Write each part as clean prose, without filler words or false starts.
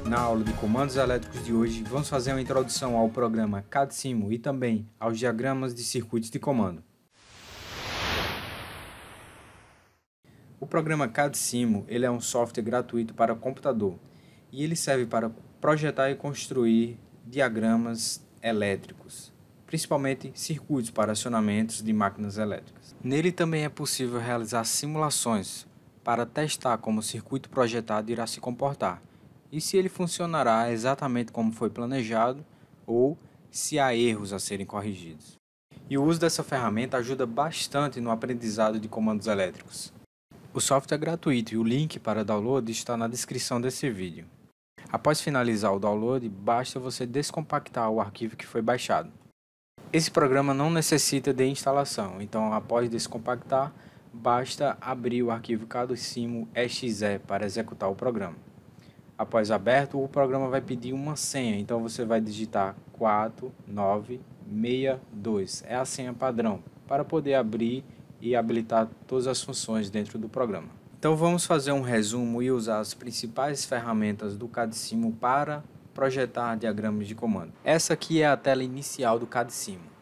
Na aula de comandos elétricos de hoje, vamos fazer uma introdução ao programa CADSIMO e também aos diagramas de circuitos de comando. O programa CADSIMO ele é um software gratuito para computador e ele serve para projetar e construir diagramas elétricos, principalmente circuitos para acionamentos de máquinas elétricas. Nele também é possível realizar simulações para testar como o circuito projetado irá se comportar e se ele funcionará exatamente como foi planejado ou se há erros a serem corrigidos. E o uso dessa ferramenta ajuda bastante no aprendizado de comandos elétricos. O software é gratuito e o link para download está na descrição desse vídeo. Após finalizar o download, basta você descompactar o arquivo que foi baixado. Esse programa não necessita de instalação, então após descompactar, basta abrir o arquivo CADSIMO.exe para executar o programa. Após aberto, o programa vai pedir uma senha, então você vai digitar 4962, é a senha padrão, para poder abrir e habilitar todas as funções dentro do programa. Então vamos fazer um resumo e usar as principais ferramentas do CADSIMO para projetar diagramas de comando. Essa aqui é a tela inicial do CADSIMO.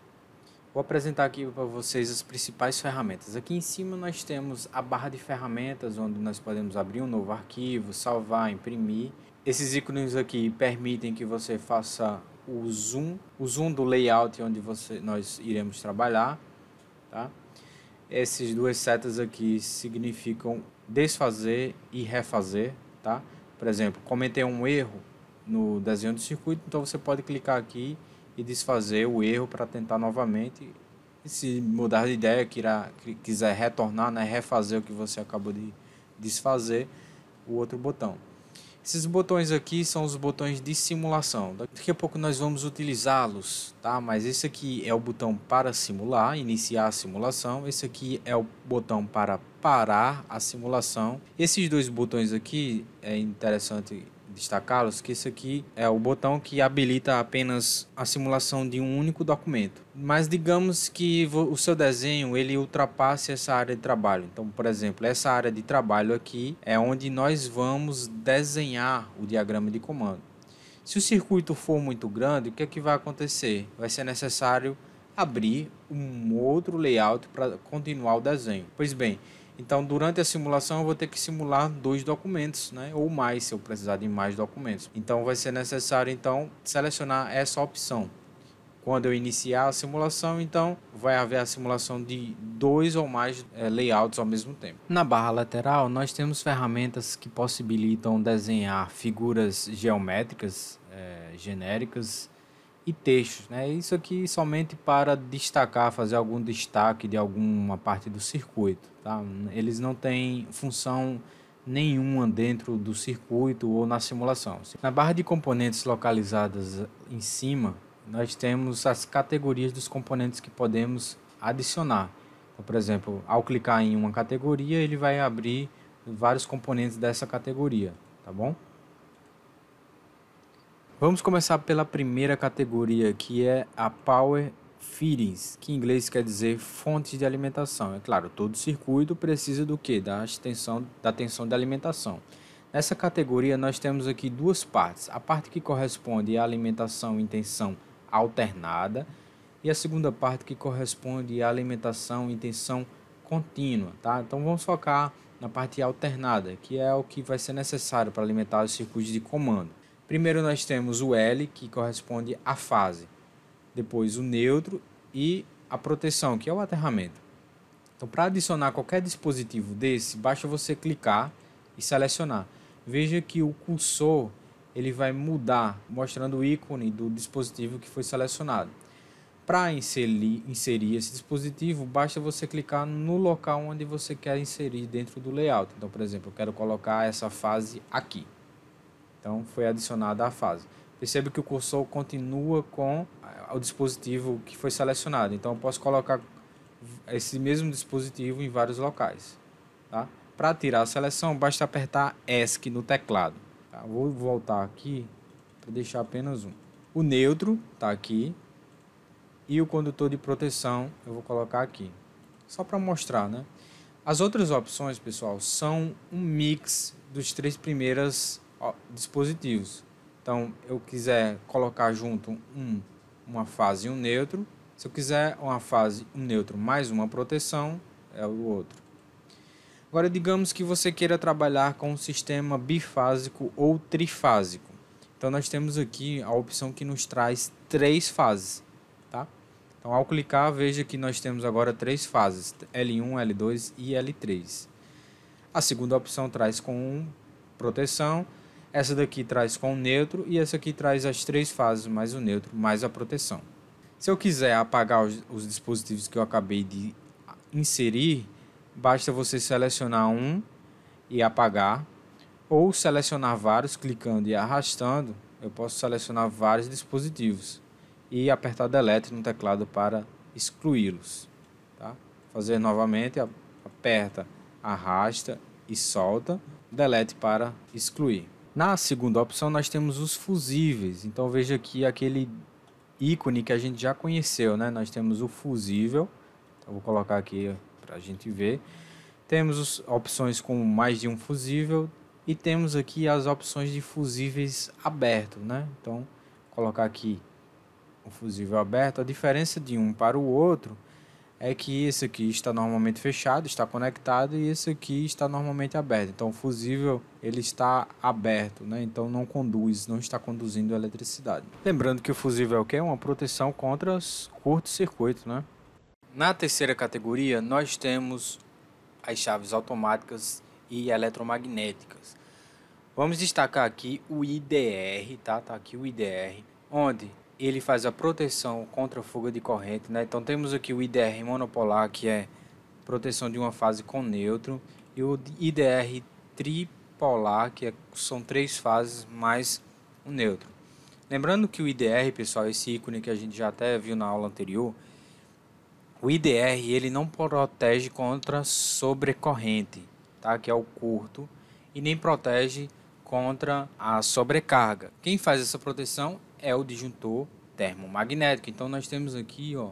Vou apresentar aqui para vocês as principais ferramentas. Aqui em cima nós temos a barra de ferramentas, onde nós podemos abrir um novo arquivo, salvar, imprimir. Esses ícones aqui permitem que você faça o zoom do layout onde nós iremos trabalhar, tá? Essas duas setas aqui significam desfazer e refazer, tá? Por exemplo, cometeu um erro no desenho do circuito, então você pode clicar aqui e desfazer o erro para tentar novamente. E se mudar de ideia, quiser retornar, né, refazer o que você acabou de desfazer, o outro botão. Esses botões aqui são os botões de simulação. Daqui a pouco nós vamos utilizá-los, tá? Mas esse aqui é o botão para simular, iniciar a simulação. Esse aqui é o botão para parar a simulação. Esses dois botões aqui é interessante destacá-los, que esse aqui é o botão que habilita apenas a simulação de um único documento. Mas digamos que o seu desenho ele ultrapasse essa área de trabalho. Então, por exemplo, essa área de trabalho aqui é onde nós vamos desenhar o diagrama de comando. Se o circuito for muito grande, o que é que vai acontecer? Vai ser necessário abrir um outro layout para continuar o desenho. Pois bem, então durante a simulação eu vou ter que simular 2 documentos, né? Ou mais, se eu precisar de mais documentos. Então vai ser necessário então selecionar essa opção. Quando eu iniciar a simulação, então vai haver a simulação de 2 ou mais layouts ao mesmo tempo. Na barra lateral nós temos ferramentas que possibilitam desenhar figuras geométricas genéricas e textos, né? Isso aqui somente para destacar, fazer algum destaque de alguma parte do circuito, tá? Eles não têm função nenhuma dentro do circuito ou na simulação. Na barra de componentes localizadas em cima, nós temos as categorias dos componentes que podemos adicionar. Então, por exemplo, ao clicar em uma categoria, ele vai abrir vários componentes dessa categoria, tá bom? Vamos começar pela primeira categoria, que é a Power Fittings, que em inglês quer dizer fontes de alimentação. É claro, todo circuito precisa do quê? Da tensão de alimentação. Nessa categoria nós temos aqui duas partes. A parte que corresponde à alimentação em tensão alternada e a segunda parte que corresponde à alimentação em tensão contínua, tá? Então vamos focar na parte alternada, que é o que vai ser necessário para alimentar os circuitos de comando. Primeiro nós temos o L, que corresponde à fase, depois o neutro e a proteção, que é o aterramento. Então, para adicionar qualquer dispositivo desse, basta você clicar e selecionar. Veja que o cursor ele vai mudar, mostrando o ícone do dispositivo que foi selecionado. Para inserir esse dispositivo, basta você clicar no local onde você quer inserir dentro do layout. Então, por exemplo, eu quero colocar essa fase aqui. Então, foi adicionada a fase. Percebe que o cursor continua com o dispositivo que foi selecionado. Então, eu posso colocar esse mesmo dispositivo em vários locais. Tá? Para tirar a seleção, basta apertar ESC no teclado. Tá? Vou voltar aqui para deixar apenas um. O neutro está aqui. E o condutor de proteção eu vou colocar aqui. Só para mostrar, né? As outras opções, pessoal, são um mix dos 3 primeiros dispositivos. Então, eu quiser colocar junto uma fase e um neutro. Se eu quiser uma fase, um neutro mais uma proteção, é o outro. Agora, digamos que você queira trabalhar com um sistema bifásico ou trifásico. Então, nós temos aqui a opção que nos traz 3 fases. Tá? Então, ao clicar, veja que nós temos agora 3 fases, L1, L2 e L3. A segunda opção traz com proteção, essa daqui traz com neutro e essa aqui traz as 3 fases, mais o neutro, mais a proteção. Se eu quiser apagar os dispositivos que eu acabei de inserir, basta você selecionar um e apagar, ou selecionar vários, clicando e arrastando. Eu posso selecionar vários dispositivos e apertar Delete no teclado para excluí-los. Tá? Fazer novamente, aperta, arrasta e solta, Delete para excluir. Na segunda opção nós temos os fusíveis. Então veja aqui aquele ícone que a gente já conheceu, né? Nós temos o fusível. Então, vou colocar aqui para a gente ver. Temos opções com mais de um fusível e temos aqui as opções de fusíveis aberto, né? Então, vou colocar aqui o fusível aberto. A diferença de um para o outro é que esse aqui está normalmente fechado, está conectado, e esse aqui está normalmente aberto. Então, o fusível ele está aberto, né? Então não conduz, não está conduzindo eletricidade. Lembrando que o fusível é o quê? Uma proteção contra curto-circuito, né? Na terceira categoria, nós temos as chaves automáticas e eletromagnéticas. Vamos destacar aqui o IDR, tá? Tá aqui o IDR, onde ele faz a proteção contra a fuga de corrente, né? Então temos aqui o IDR monopolar, que é proteção de uma fase com neutro, e o IDR tripolar, que são 3 fases mais um neutro. Lembrando que o IDR, pessoal, esse ícone que a gente já até viu na aula anterior, o IDR ele não protege contra sobrecorrente, tá? Que é o curto, e nem protege contra a sobrecarga. Quem faz essa proteção é o disjuntor termomagnético. Então nós temos aqui, ó,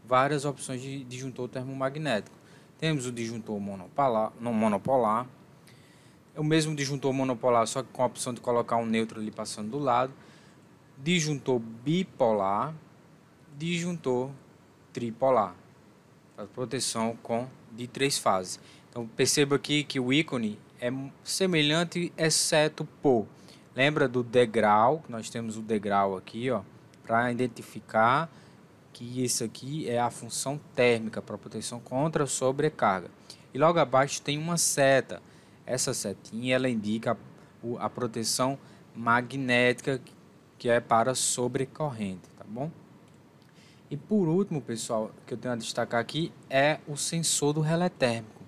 várias opções de disjuntor termomagnético. Temos o disjuntor monopolar, é o mesmo disjuntor monopolar, só que com a opção de colocar um neutro ali passando do lado. Disjuntor bipolar, disjuntor tripolar, para proteção de 3 fases. Então perceba aqui que o ícone é semelhante, exceto por, lembra do degrau, nós temos o degrau aqui, ó, para identificar que isso aqui é a função térmica para proteção contra sobrecarga. E logo abaixo tem uma seta. Essa setinha ela indica a proteção magnética, que é para sobrecorrente, tá bom? E por último, pessoal, que eu tenho a destacar aqui é o sensor do relé térmico.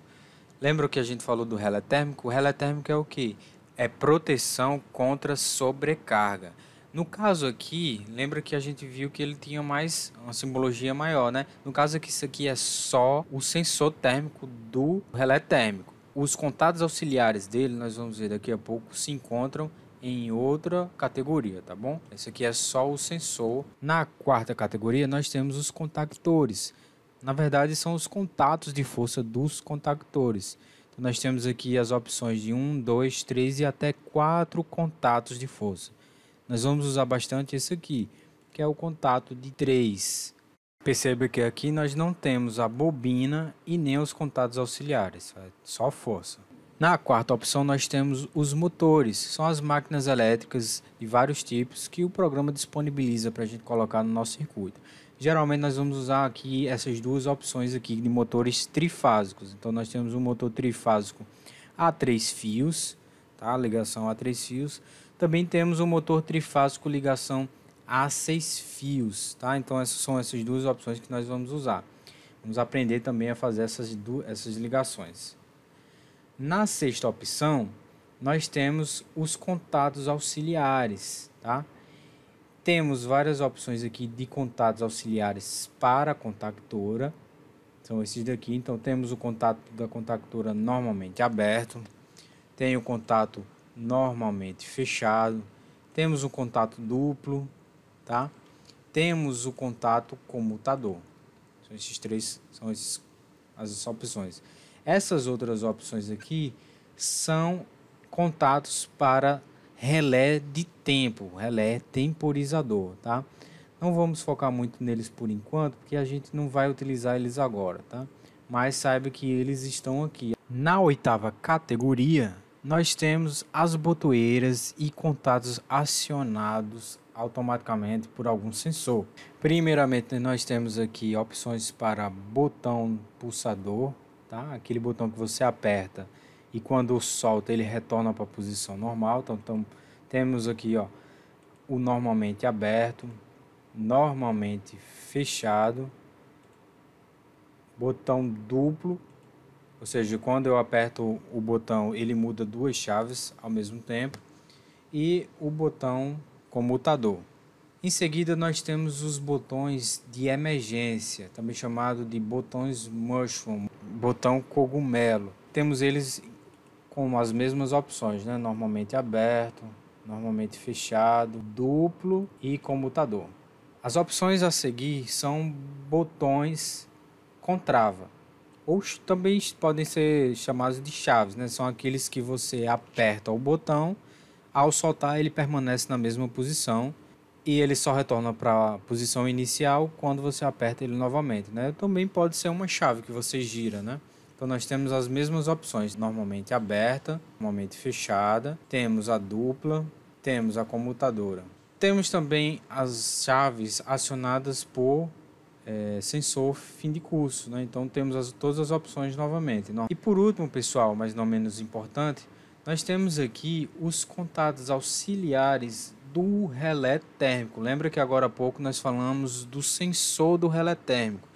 Lembra que a gente falou do relé térmico? O relé térmico é o que? É proteção contra sobrecarga. No caso aqui, lembra que a gente viu que ele tinha mais uma simbologia maior, né? No caso aqui, isso aqui é só o sensor térmico do relé térmico. Os contatos auxiliares dele, nós vamos ver daqui a pouco, se encontram em outra categoria, tá bom? Esse aqui é só o sensor. Na quarta categoria, nós temos os contactores. Na verdade, são os contatos de força dos contactores. Então, nós temos aqui as opções de 1, 2, 3 e até 4 contatos de força. Nós vamos usar bastante esse aqui, que é o contato de 3. Perceba que aqui nós não temos a bobina e nem os contatos auxiliares, só força. Na quarta opção nós temos os motores, são as máquinas elétricas de vários tipos que o programa disponibiliza para a gente colocar no nosso circuito. Geralmente nós vamos usar aqui essas duas opções aqui de motores trifásicos. Então nós temos um motor trifásico a 3 fios, tá? Ligação a 3 fios. Também temos um motor trifásico ligação a 6 fios, tá? Então essas são essas duas opções que nós vamos usar. Vamos aprender também a fazer essas ligações. Na sexta opção, nós temos os contatos auxiliares, tá? Temos várias opções aqui de contatos auxiliares para a contactora. São esses daqui. Então temos o contato da contactora normalmente aberto, tem o contato normalmente fechado, temos o contato duplo, tá? Temos o contato comutador. São esses três, as opções. Essas outras opções aqui são contatos para relé de tempo, relé temporizador, tá? Não vamos focar muito neles por enquanto, porque a gente não vai utilizar eles agora, tá? Mas saiba que eles estão aqui. Na oitava categoria, nós temos as botoeiras e contatos acionados automaticamente por algum sensor. Primeiramente, nós temos aqui opções para botão pulsador, tá? Aquele botão que você aperta e quando solta ele retorna para a posição normal. Então temos aqui, ó, o normalmente aberto, normalmente fechado, botão duplo, ou seja, quando eu aperto o botão ele muda duas chaves ao mesmo tempo, e o botão comutador. Em seguida nós temos os botões de emergência, também chamado de botões mushroom, botão cogumelo. Temos eles com as mesmas opções, né? Normalmente aberto, normalmente fechado, duplo e comutador. As opções a seguir são botões com trava, ou também podem ser chamados de chaves, né? São aqueles que você aperta o botão, ao soltar ele permanece na mesma posição e ele só retorna para a posição inicial quando você aperta ele novamente, né? Também pode ser uma chave que você gira, né? Então nós temos as mesmas opções, normalmente aberta, normalmente fechada, temos a dupla, temos a comutadora. Temos também as chaves acionadas por sensor fim de curso, né? Então temos todas as opções novamente. E por último, pessoal, mas não menos importante, nós temos aqui os contatos auxiliares do relé térmico. Lembra que agora há pouco nós falamos do sensor do relé térmico?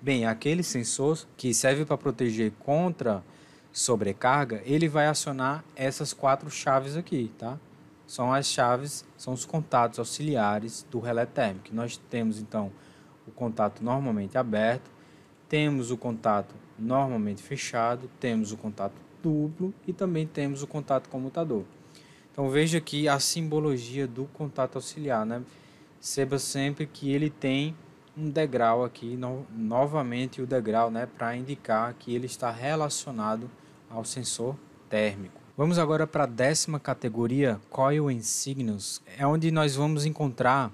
Bem, aquele sensor que serve para proteger contra sobrecarga, ele vai acionar essas quatro chaves aqui, tá? São as chaves, são os contatos auxiliares do relé térmico. Nós temos então o contato normalmente aberto, temos o contato normalmente fechado, temos o contato duplo e também temos o contato comutador. Então veja aqui a simbologia do contato auxiliar, né? Saiba sempre que ele tem um degrau aqui, novamente o degrau, né, para indicar que ele está relacionado ao sensor térmico. Vamos agora para a 10ª categoria, Coil and Signals, é onde nós vamos encontrar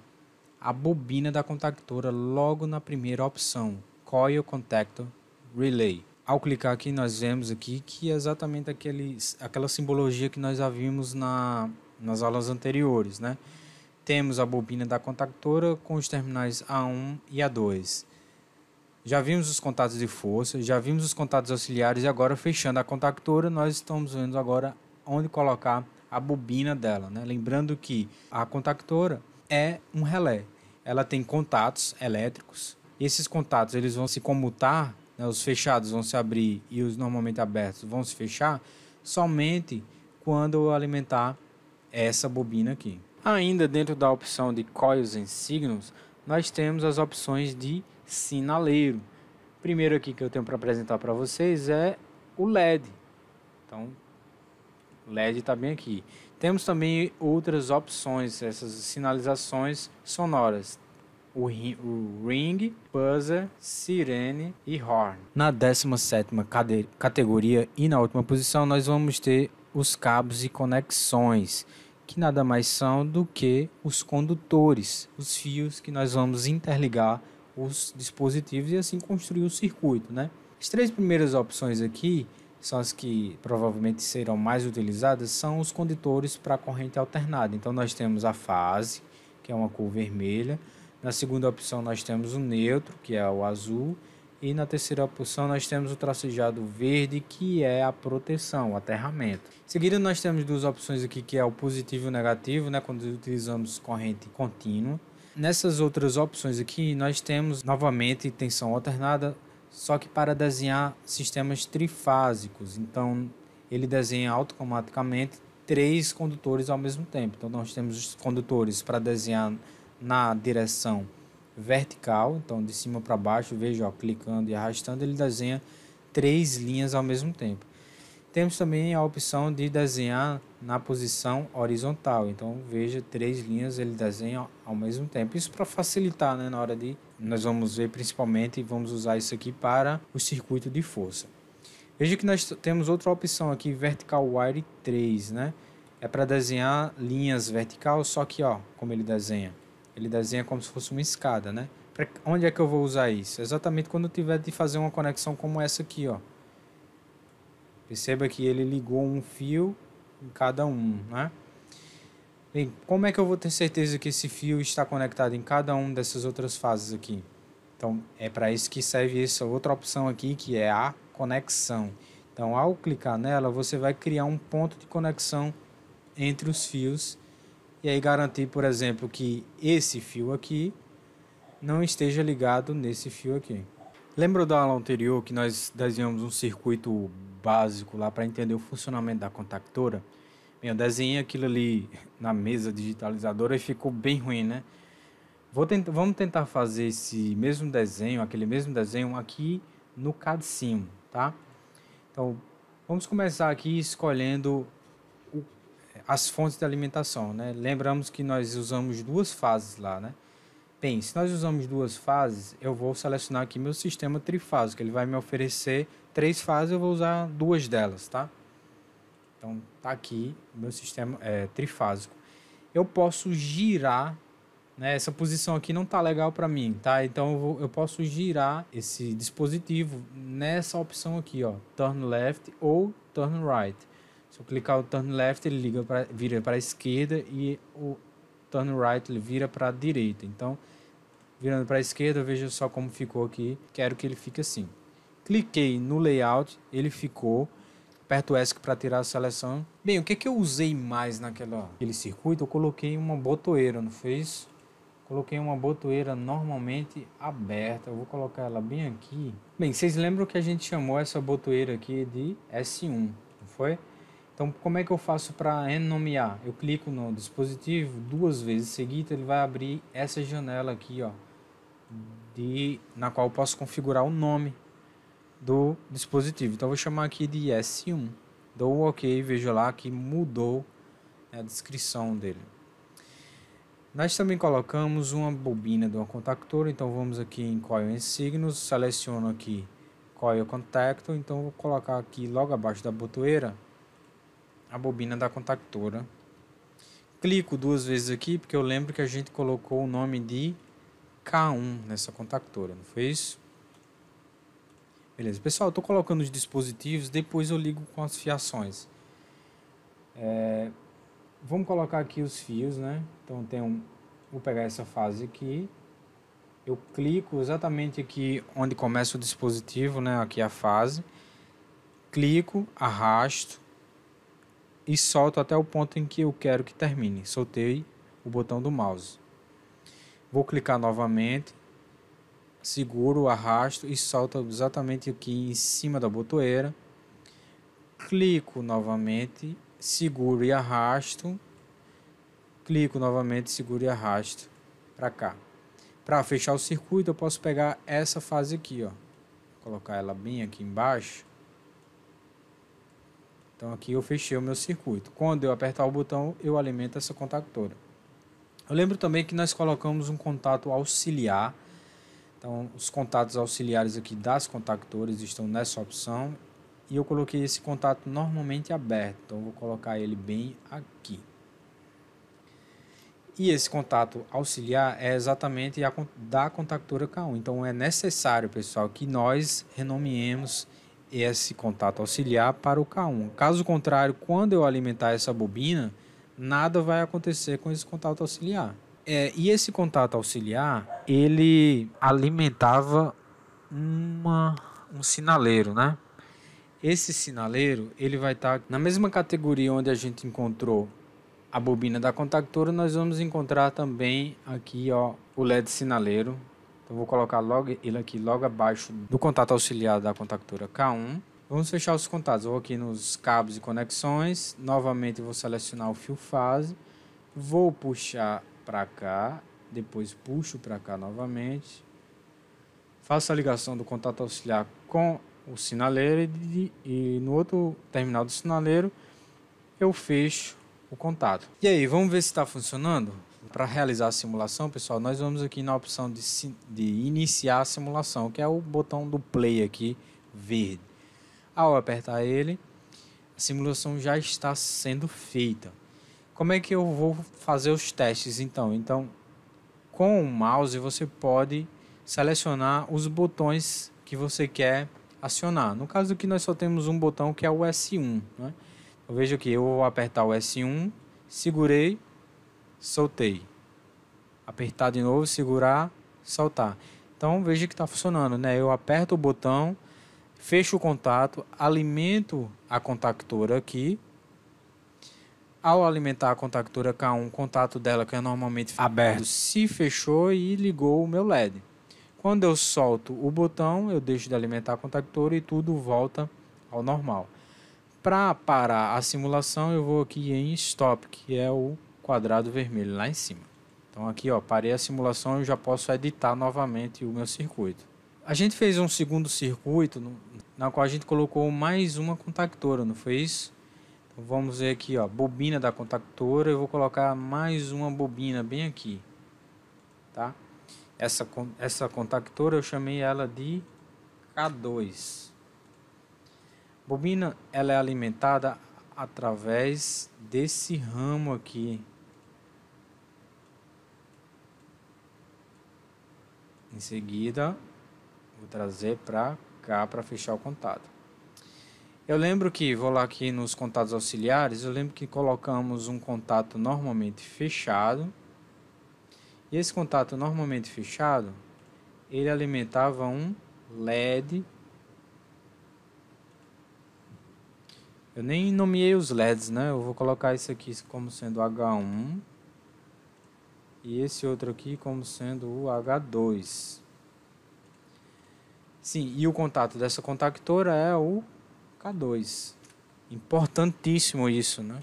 a bobina da contactora logo na primeira opção, Coil Contactor Relay. Ao clicar aqui, nós vemos aqui que é exatamente aquela simbologia que nós já vimos nas aulas anteriores, né? Temos a bobina da contactora com os terminais A1 e A2. Já vimos os contatos de força, já vimos os contatos auxiliares e agora fechando a contactora, nós estamos vendo agora onde colocar a bobina dela, né? Lembrando que a contactora é um relé. Ela tem contatos elétricos e esses contatos eles vão se comutar, né? Os fechados vão se abrir e os normalmente abertos vão se fechar somente quando eu alimentar essa bobina aqui. Ainda dentro da opção de Coils and Signals, nós temos as opções de sinaleiro. Primeiro aqui que eu tenho para apresentar para vocês é o LED. Então, o LED está bem aqui. Temos também outras opções, essas sinalizações sonoras. O ring, buzzer, sirene e horn. Na 17ª categoria e na última posição nós vamos ter os cabos e conexões, que nada mais são do que os condutores, os fios que nós vamos interligar os dispositivos e assim construir o circuito, né? As três primeiras opções aqui são as que provavelmente serão mais utilizadas, são os condutores para a corrente alternada. Então nós temos a fase, que é uma cor vermelha. Na segunda opção nós temos o neutro, que é o azul. E na terceira opção nós temos o tracejado verde, que é a proteção, o aterramento. Em seguida nós temos duas opções aqui, que é o positivo e o negativo, né, quando utilizamos corrente contínua. Nessas outras opções aqui nós temos novamente tensão alternada, só que para desenhar sistemas trifásicos. Então ele desenha automaticamente três condutores ao mesmo tempo. Então nós temos os condutores para desenhar na direção vertical, então de cima para baixo, veja, ó, clicando e arrastando, ele desenha três linhas ao mesmo tempo. Temos também a opção de desenhar na posição horizontal, então veja, três linhas ele desenha ao mesmo tempo. Isso para facilitar, né, na hora de, nós vamos ver principalmente, e vamos usar isso aqui para o circuito de força. Veja que nós temos outra opção aqui, Vertical Wire 3, né? é para desenhar linhas verticais, só que ó, como ele desenha como se fosse uma escada, né? Onde é que eu vou usar isso? Exatamente quando eu tiver de fazer uma conexão como essa aqui, ó. Perceba que ele ligou um fio em cada um, né? Bem, como é que eu vou ter certeza que esse fio está conectado em cada uma dessas outras fases aqui? Então, é para isso que serve essa outra opção aqui, que é a conexão. Então, ao clicar nela, você vai criar um ponto de conexão entre os fios e aí garantir, por exemplo, que esse fio aqui não esteja ligado nesse fio aqui. Lembra da aula anterior que nós desenhamos um circuito básico lá para entender o funcionamento da contactora? Bem, eu desenhei aquilo ali na mesa digitalizadora e ficou bem ruim, né? Vamos tentar fazer esse mesmo desenho, aquele mesmo desenho aqui no CAD/CIM, tá? Então, vamos começar aqui escolhendo as fontes de alimentação, né? Lembramos que nós usamos duas fases lá, né? Bem, se nós usamos duas fases, eu vou selecionar aqui meu sistema trifásico. Ele vai me oferecer 3 fases, eu vou usar 2 delas, tá? Então, tá aqui o meu sistema trifásico. Eu posso girar, né? Essa posição aqui não tá legal para mim, tá? Então, eu posso girar esse dispositivo nessa opção aqui, ó, Turn Left ou Turn Right. Se eu clicar o Turn Left, ele vira para a esquerda e o Turn Right ele vira para a direita. Então, virando para a esquerda, veja só como ficou aqui. Quero que ele fique assim. Cliquei no Layout, ele ficou. Aperto o ESC para tirar a seleção. Bem, o que eu usei mais naquele circuito? Eu coloquei uma botoeira, não foi isso? Coloquei uma botoeira normalmente aberta. Eu vou colocar ela bem aqui. Bem, vocês lembram que a gente chamou essa botoeira aqui de S1, não foi? Então, como é que eu faço para renomear? Eu clico no dispositivo 2 vezes seguidas, ele vai abrir essa janela aqui, ó, na qual eu posso configurar o nome do dispositivo. Então, eu vou chamar aqui de S1. Dou um OK, veja lá que mudou a descrição dele. Nós também colocamos uma bobina de uma contactora, então vamos aqui em Coil and Signals, seleciono aqui Coil Contactor, então vou colocar aqui logo abaixo da botoeira a bobina da contactora. Clico 2 vezes aqui, porque eu lembro que a gente colocou o nome de K1 nessa contactora, não foi isso? Beleza, pessoal, estou colocando os dispositivos, depois eu ligo com as fiações. Vamos colocar aqui os fios, né? Então vou pegar essa fase aqui, eu clico exatamente aqui onde começa o dispositivo, né? Aqui a fase, clico, arrasto e solto até o ponto em que eu quero que termine. Soltei o botão do mouse. Vou clicar novamente, seguro, arrasto e solto exatamente aqui em cima da botoeira. Clico novamente, seguro e arrasto. Clico novamente, seguro e arrasto para cá. Para fechar o circuito, eu posso pegar essa fase aqui, ó, colocar ela bem aqui embaixo. Então aqui eu fechei o meu circuito. Quando eu apertar o botão, eu alimento essa contactora. Eu lembro também que nós colocamos um contato auxiliar. Então os contatos auxiliares aqui das contactoras estão nessa opção. E eu coloquei esse contato normalmente aberto. Então eu vou colocar ele bem aqui. E esse contato auxiliar é exatamente da contactora K1. Então é necessário, pessoal, que nós renomeemos esse contato auxiliar para o K1. Caso contrário, quando eu alimentar essa bobina, nada vai acontecer com esse contato auxiliar. E esse contato auxiliar, ele alimentava um sinaleiro, né? Esse sinaleiro, ele vai estar na mesma categoria onde a gente encontrou a bobina da contactora, nós vamos encontrar também aqui, ó, o LED sinaleiro. Então vou colocar ele aqui logo abaixo do contato auxiliar da contactora K1. Vamos fechar os contatos. Vou aqui nos cabos e conexões. Novamente vou selecionar o fio fase. Vou puxar para cá. Depois puxo para cá novamente. Faço a ligação do contato auxiliar com o sinaleiro. E no outro terminal do sinaleiro eu fecho o contato. E aí, vamos ver se está funcionando? Para realizar a simulação, pessoal, nós vamos aqui na opção de iniciar a simulação, que é o botão do play aqui, verde. Ao apertar ele, a simulação já está sendo feita. Como é que eu vou fazer os testes então? Então, com o mouse você pode selecionar os botões que você quer acionar. No caso aqui nós só temos um botão que é o S1, né? Eu vejo aqui, eu vou apertar o S1, segurei, soltei. Apertar de novo, segurar, soltar. Então veja que está funcionando, né? Eu aperto o botão, fecho o contato, alimento a contactora aqui. Ao alimentar a contactora K1, o contato dela, que é normalmente aberto, se fechou e ligou o meu LED. Quando eu solto o botão, eu deixo de alimentar a contactora e tudo volta ao normal. Para parar a simulação, eu vou aqui em Stop, que é o quadrado vermelho lá em cima. Então aqui, ó, parei a simulação e eu já posso editar novamente o meu circuito. A gente fez um segundo circuito, na qual a gente colocou mais uma contactora, não foi isso? Então vamos ver aqui, ó, bobina da contactora, eu vou colocar mais uma bobina bem aqui, tá? Essa contactora eu chamei ela de K2. Bobina, ela é alimentada através desse ramo aqui. Em seguida, vou trazer para cá para fechar o contato. Eu lembro que, vou lá aqui nos contatos auxiliares, eu lembro que colocamos um contato normalmente fechado. E esse contato normalmente fechado, ele alimentava um LED. Eu nem nomeei os LEDs, né? Eu vou colocar isso aqui como sendo H1 e esse outro aqui como sendo o H2. Sim, e o contato dessa contactora é o K2. Importantíssimo isso, né?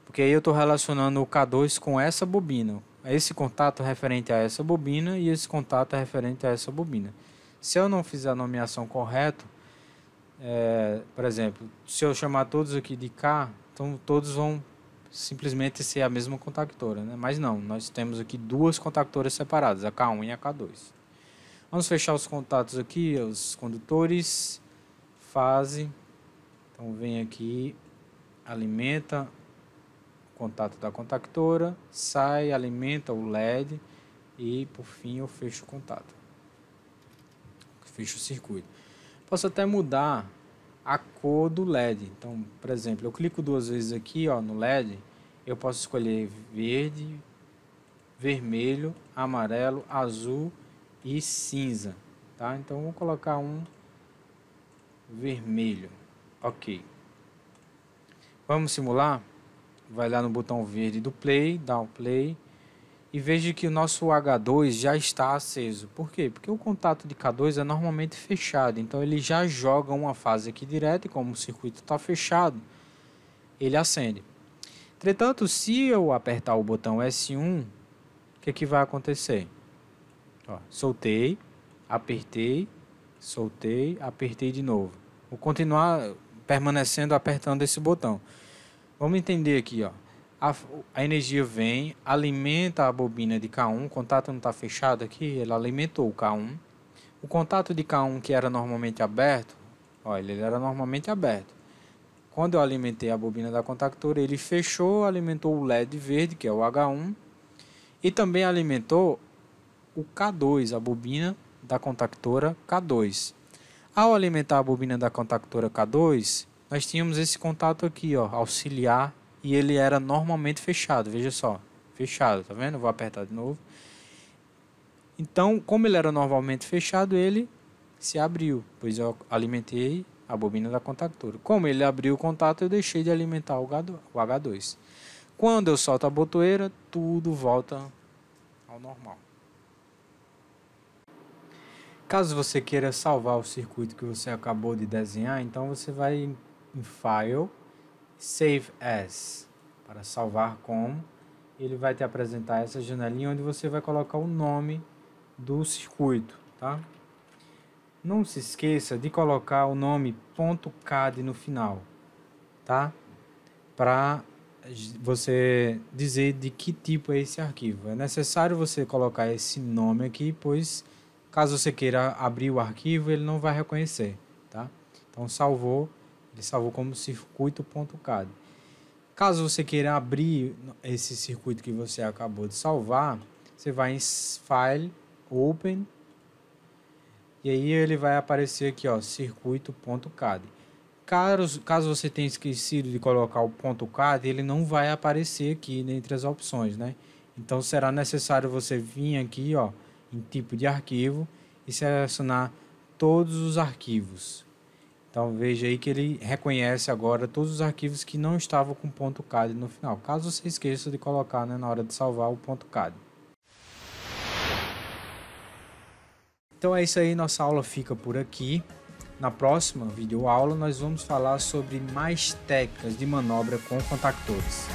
Porque aí eu estou relacionando o K2 com essa bobina. Esse contato é referente a essa bobina e esse contato é referente a essa bobina. Se eu não fizer a nomeação correta, por exemplo, se eu chamar todos aqui de K, então todos vão simplesmente ser a mesma contactora, né? Mas não, nós temos aqui duas contactoras separadas, a K1 e a K2. Vamos fechar os contatos aqui, os condutores, fase. Então vem aqui, alimenta o contato da contactora, sai, alimenta o LED e por fim eu fecho o contato. Fecho o circuito. Posso até mudar a cor do LED. Então, por exemplo, eu clico duas vezes aqui, ó, no LED, eu posso escolher verde, vermelho, amarelo, azul e cinza, tá? Então vou colocar um vermelho. OK. Vamos simular? Vai lá no botão verde do play, dá o play e veja que o nosso H2 já está aceso. Por quê? Porque o contato de K2 é normalmente fechado, então ele já joga uma fase aqui direto e como o circuito está fechado, ele acende. Entretanto, se eu apertar o botão S1, o que vai acontecer? Ó, soltei, apertei, soltei, apertei de novo. Vou continuar permanecendo apertando esse botão. Vamos entender aqui, ó. A energia vem, alimenta a bobina de K1, o contato não está fechado aqui, ele alimentou o K1. O contato de K1 que era normalmente aberto, ó, ele era normalmente aberto. Quando eu alimentei a bobina da contactora, ele fechou, alimentou o LED verde, que é o H1, e também alimentou o K2, a bobina da contactora K2. Ao alimentar a bobina da contactora K2, nós tínhamos esse contato aqui, ó, auxiliar, e ele era normalmente fechado, veja só, fechado, tá vendo? Vou apertar de novo. Então, como ele era normalmente fechado, ele se abriu, pois eu alimentei a bobina da contactora. Como ele abriu o contato, eu deixei de alimentar o H2. Quando eu solto a botoeira, tudo volta ao normal. Caso você queira salvar o circuito que você acabou de desenhar, então você vai em File, Save As, para salvar como. Ele vai te apresentar essa janelinha onde você vai colocar o nome do circuito, tá? Não se esqueça de colocar o nome .cad no final, tá? Para você dizer de que tipo é esse arquivo. É necessário você colocar esse nome aqui, pois caso você queira abrir o arquivo, ele não vai reconhecer, tá? Então salvou, ele salvou como circuito.cad. Caso você queira abrir esse circuito que você acabou de salvar, você vai em File, Open, e aí ele vai aparecer aqui, ó, circuito.cad. Caso você tenha esquecido de colocar o .cad, ele não vai aparecer aqui entre as opções, né? Então será necessário você vir aqui, ó, em tipo de arquivo e selecionar todos os arquivos. Então veja aí que ele reconhece agora todos os arquivos que não estavam com .cad no final, caso você esqueça de colocar, né, na hora de salvar o .cad. Então é isso aí, nossa aula fica por aqui. Na próxima videoaula nós vamos falar sobre mais técnicas de manobra com contactores.